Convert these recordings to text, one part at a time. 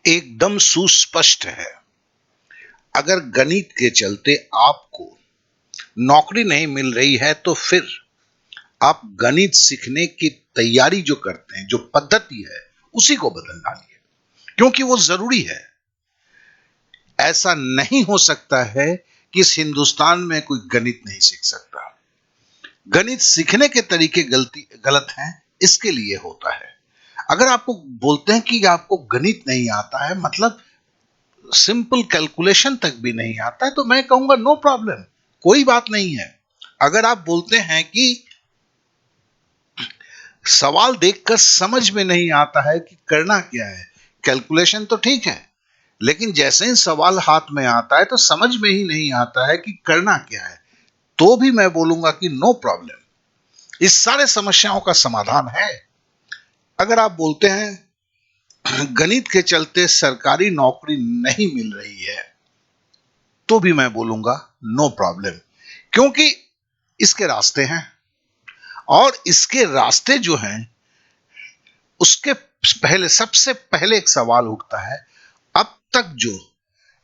एकदम सुस्पष्ट है। अगर गणित के चलते आपको नौकरी नहीं मिल रही है तो फिर आप गणित सीखने की तैयारी जो करते हैं, जो पद्धति है, उसी को बदल डालिए, क्योंकि वो जरूरी है। ऐसा नहीं हो सकता है कि इस हिंदुस्तान में कोई गणित नहीं सीख सकता। गणित सीखने के तरीके गलत हैं, इसके लिए होता है। अगर आपको बोलते हैं कि आपको गणित नहीं आता है, मतलब सिंपल कैलकुलेशन तक भी नहीं आता है, तो मैं कहूंगा नो प्रॉब्लम, कोई बात नहीं है। अगर आप बोलते हैं कि सवाल देखकर समझ में नहीं आता है कि करना क्या है, कैलकुलेशन तो ठीक है, लेकिन जैसे ही सवाल हाथ में आता है तो समझ में ही नहीं आता है कि करना क्या है, तो भी मैं बोलूंगा कि नो प्रॉब्लम, इस सारे समस्याओं का समाधान है। अगर आप बोलते हैं गणित के चलते सरकारी नौकरी नहीं मिल रही है, तो भी मैं बोलूंगा नो प्रॉब्लम, क्योंकि इसके रास्ते हैं, और इसके रास्ते जो हैं उसके पहले, सबसे पहले एक सवाल उठता है, अब तक जो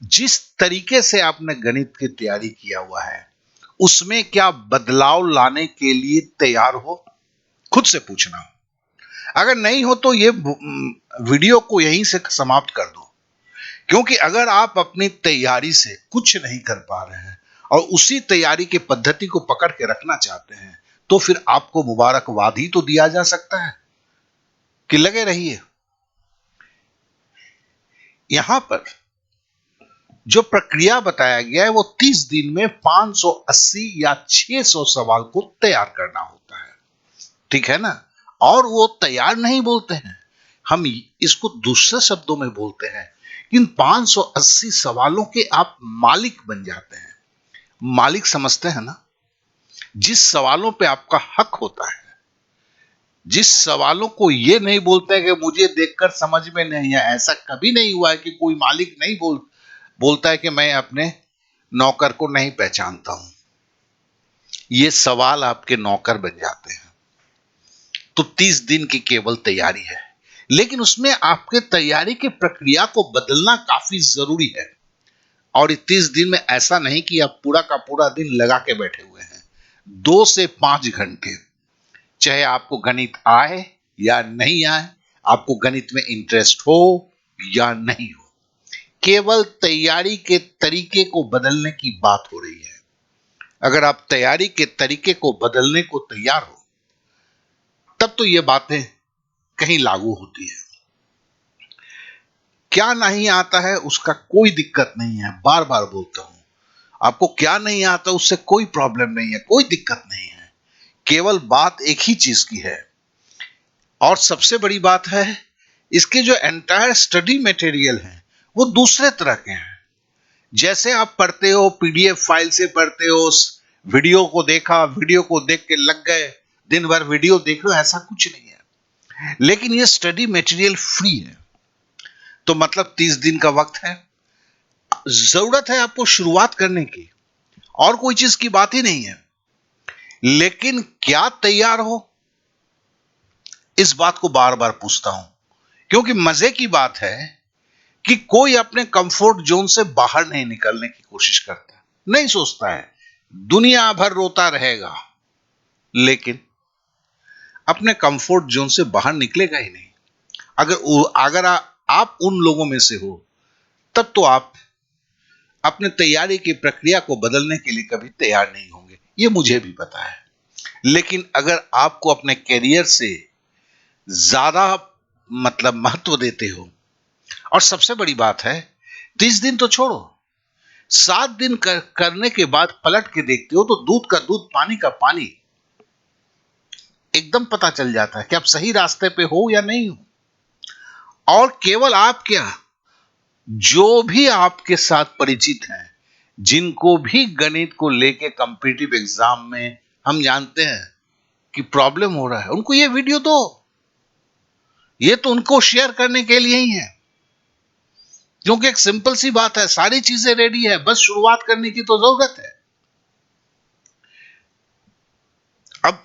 जिस तरीके से आपने गणित की तैयारी किया हुआ है उसमें क्या बदलाव लाने के लिए तैयार हो? खुद से पूछना। अगर नहीं हो तो ये वीडियो को यहीं से समाप्त कर दो, क्योंकि अगर आप अपनी तैयारी से कुछ नहीं कर पा रहे हैं और उसी तैयारी की पद्धति को पकड़ के रखना चाहते हैं, तो फिर आपको मुबारकबाद ही तो दिया जा सकता है कि लगे रहिए। यहां पर जो प्रक्रिया बताया गया है वो 30 दिन में 580 या 600 सवाल को तैयार करना होता है, ठीक है ना? और वो तैयार नहीं बोलते हैं, हम इसको दूसरे शब्दों में बोलते हैं, इन 580 सवालों के आप मालिक बन जाते हैं। मालिक समझते हैं ना? जिस सवालों पे आपका हक होता है, जिस सवालों को ये नहीं बोलते कि मुझे देखकर समझ में नहीं है, ऐसा कभी नहीं हुआ है कि कोई मालिक नहीं बोलता है कि मैं अपने नौकर को नहीं पहचानता हूं। ये सवाल आपके नौकर बन जाते हैं। तो 30 दिन की केवल तैयारी है, लेकिन उसमें आपके तैयारी की प्रक्रिया को बदलना काफी जरूरी है। और 30 दिन में ऐसा नहीं कि आप पूरा का पूरा दिन लगा के बैठे हुए हैं। 2 से 5 घंटे, चाहे आपको गणित आए या नहीं आए, आपको गणित में इंटरेस्ट हो या नहीं हो, केवल तैयारी के तरीके को बदलने की बात हो रही है। अगर आप तैयारी के तरीके को बदलने को तैयार हो, तब तो ये बातें कहीं लागू होती है। क्या नहीं आता है उसका कोई दिक्कत नहीं है, बार बार बोलता हूं, आपको क्या नहीं आता उससे कोई प्रॉब्लम नहीं है, कोई दिक्कत नहीं है। केवल बात एक ही चीज की है, और सबसे बड़ी बात है, इसके जो एंटायर स्टडी मटेरियल है वो दूसरे तरह के हैं। जैसे आप पढ़ते हो, पीडीएफ फाइल से पढ़ते हो, वीडियो को देखा, वीडियो को देख के लग गए, दिन भर वीडियो देख लो, ऐसा कुछ नहीं है। लेकिन ये स्टडी मटेरियल फ्री है, तो मतलब 30 दिन का वक्त है, जरूरत है आपको शुरुआत करने की, और कोई चीज की बात ही नहीं है। लेकिन क्या तैयार हो, इस बात को बार बार पूछता हूं, क्योंकि मजे की बात है कि कोई अपने कंफर्ट जोन से बाहर नहीं निकलने की कोशिश करता, नहीं सोचता है दुनिया भर रोता रहेगा, लेकिन अपने कंफर्ट जोन से बाहर निकलेगा ही नहीं। अगर आप उन लोगों में से हो, तब तो आप अपने तैयारी की प्रक्रिया को बदलने के लिए कभी तैयार नहीं होंगे, ये मुझे भी पता है। लेकिन अगर आपको अपने कैरियर से ज्यादा मतलब महत्व देते हो, और सबसे बड़ी बात है, 30 दिन तो छोड़ो, 7 दिन करने के बाद पलट के देखते हो तो दूध का दूध, पानी का पानी, एकदम पता चल जाता है कि आप सही रास्ते पे हो या नहीं हो। और केवल आप क्या, जो भी आपके साथ परिचित हैं, जिनको भी गणित को लेके कॉम्पिटिटिव एग्जाम में हम जानते हैं कि प्रॉब्लम हो रहा है, उनको ये वीडियो दो, ये तो उनको शेयर करने के लिए ही है, क्योंकि एक सिंपल सी बात है, सारी चीजें रेडी है, बस शुरुआत करने की तो जरूरत है। अब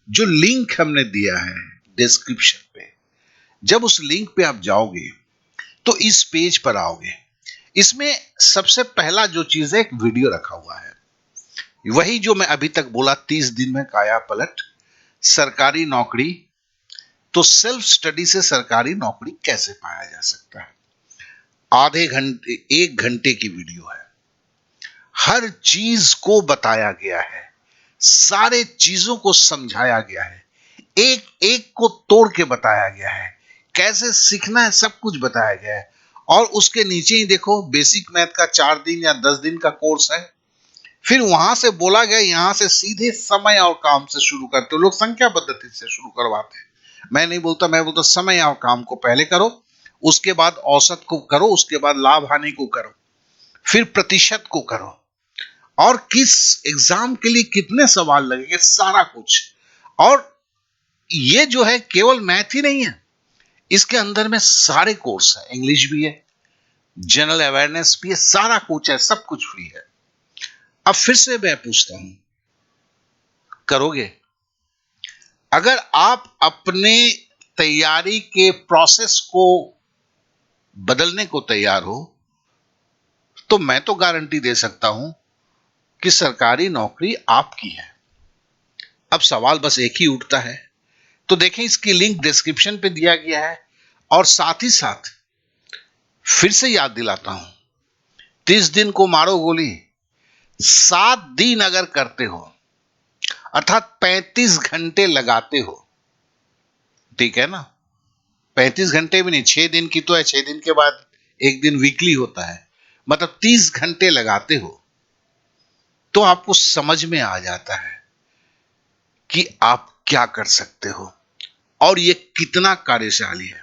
जो लिंक हमने दिया है डिस्क्रिप्शन पे, जब उस लिंक पे आप जाओगे तो इस पेज पर आओगे, इसमें सबसे पहला जो चीज है एक वीडियो रखा हुआ है, वही जो मैं अभी तक बोला 30 दिन में काया पलट, सरकारी नौकरी। तो सेल्फ स्टडी से सरकारी नौकरी कैसे पाया जा सकता है, आधे घंटे 1 घंटे की वीडियो है, हर चीज को बताया गया है, सारे चीजों को समझाया गया है, एक एक को तोड़ के बताया गया है, कैसे सीखना है सब कुछ बताया गया है। और उसके नीचे ही देखो बेसिक मैथ का 4 दिन या 10 दिन का कोर्स है। फिर वहां से बोला गया यहां से सीधे समय और काम से शुरू करते हो, लोग संख्या पद्धति से शुरू करवाते हैं, मैं नहीं बोलता, मैं बोलता समय और काम को पहले करो, उसके बाद औसत को करो, उसके बाद लाभ हानि को करो, फिर प्रतिशत को करो, और किस एग्जाम के लिए कितने सवाल लगेंगे, सारा कुछ। और ये जो है केवल मैथ ही नहीं है, इसके अंदर में सारे कोर्स है, इंग्लिश भी है, जनरल अवेयरनेस भी है, सारा कुछ है, सब कुछ फ्री है। अब फिर से मैं पूछता हूं, करोगे? अगर आप अपने तैयारी के प्रोसेस को बदलने को तैयार हो, तो मैं तो गारंटी दे सकता हूं कि सरकारी नौकरी आपकी है। अब सवाल बस एक ही उठता है, तो देखें इसकी लिंक डिस्क्रिप्शन पे दिया गया है, और साथ ही साथ फिर से याद दिलाता हूं, 30 दिन को मारो गोली, 7 दिन अगर करते हो अर्थात 35 घंटे लगाते हो, ठीक है ना, 35 घंटे भी नहीं, 6 दिन की तो है, 6 दिन के बाद एक दिन वीकली होता है, मतलब 30 घंटे लगाते हो, तो आपको समझ में आ जाता है कि आप क्या कर सकते हो और ये कितना कार्यशाली है।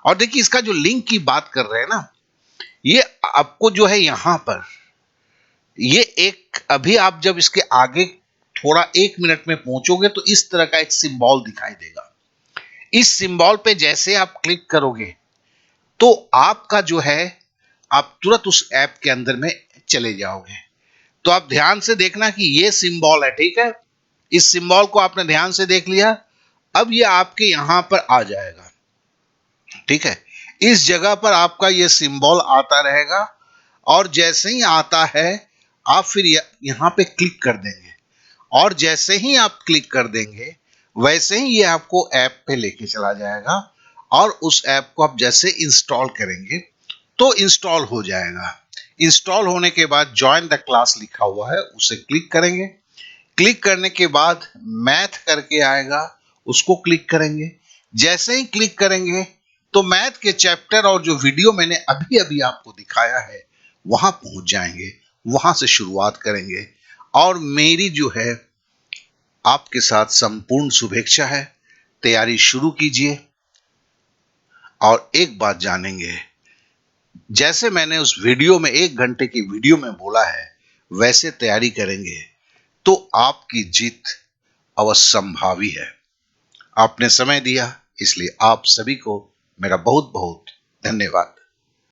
और देखिए इसका जो लिंक की बात कर रहे हैं ना, ये आपको जो है यहां पर, ये एक अभी आप जब इसके आगे थोड़ा 1 मिनट में पहुंचोगे तो इस तरह का एक सिंबल दिखाई देगा। इस सिंबल पे जैसे आप क्लिक करोगे तो आपका जो है, आप तुरंत उस ऐप के अंदर में चले जाओगे। तो आप ध्यान से देखना कि ये सिंबल है, ठीक है, इस सिंबल को आपने ध्यान से देख लिया, अब ये आपके यहां पर आ जाएगा, ठीक है, इस जगह पर आपका ये सिंबल आता रहेगा, और जैसे ही आता है आप फिर यहां पे क्लिक कर देंगे, और जैसे ही आप क्लिक कर देंगे वैसे ही ये आपको ऐप पे लेके चला जाएगा, और उस ऐप को आप जैसे इंस्टॉल करेंगे तो इंस्टॉल हो जाएगा। इंस्टॉल होने के बाद ज्वाइन द क्लास लिखा हुआ है, उसे क्लिक करेंगे, क्लिक करने के बाद मैथ करके आएगा, उसको क्लिक करेंगे, जैसे ही क्लिक करेंगे तो मैथ के चैप्टर और जो वीडियो मैंने अभी अभी आपको दिखाया है वहां पहुंच जाएंगे, वहां से शुरुआत करेंगे। और मेरी जो है आपके साथ संपूर्ण शुभेच्छा है, तैयारी शुरू कीजिए, और एक बात जानेंगे, जैसे मैंने उस वीडियो में 1 घंटे की वीडियो में बोला है वैसे तैयारी करेंगे तो आपकी जीत अवश्यंभावी है। आपने समय दिया इसलिए आप सभी को मेरा बहुत बहुत धन्यवाद।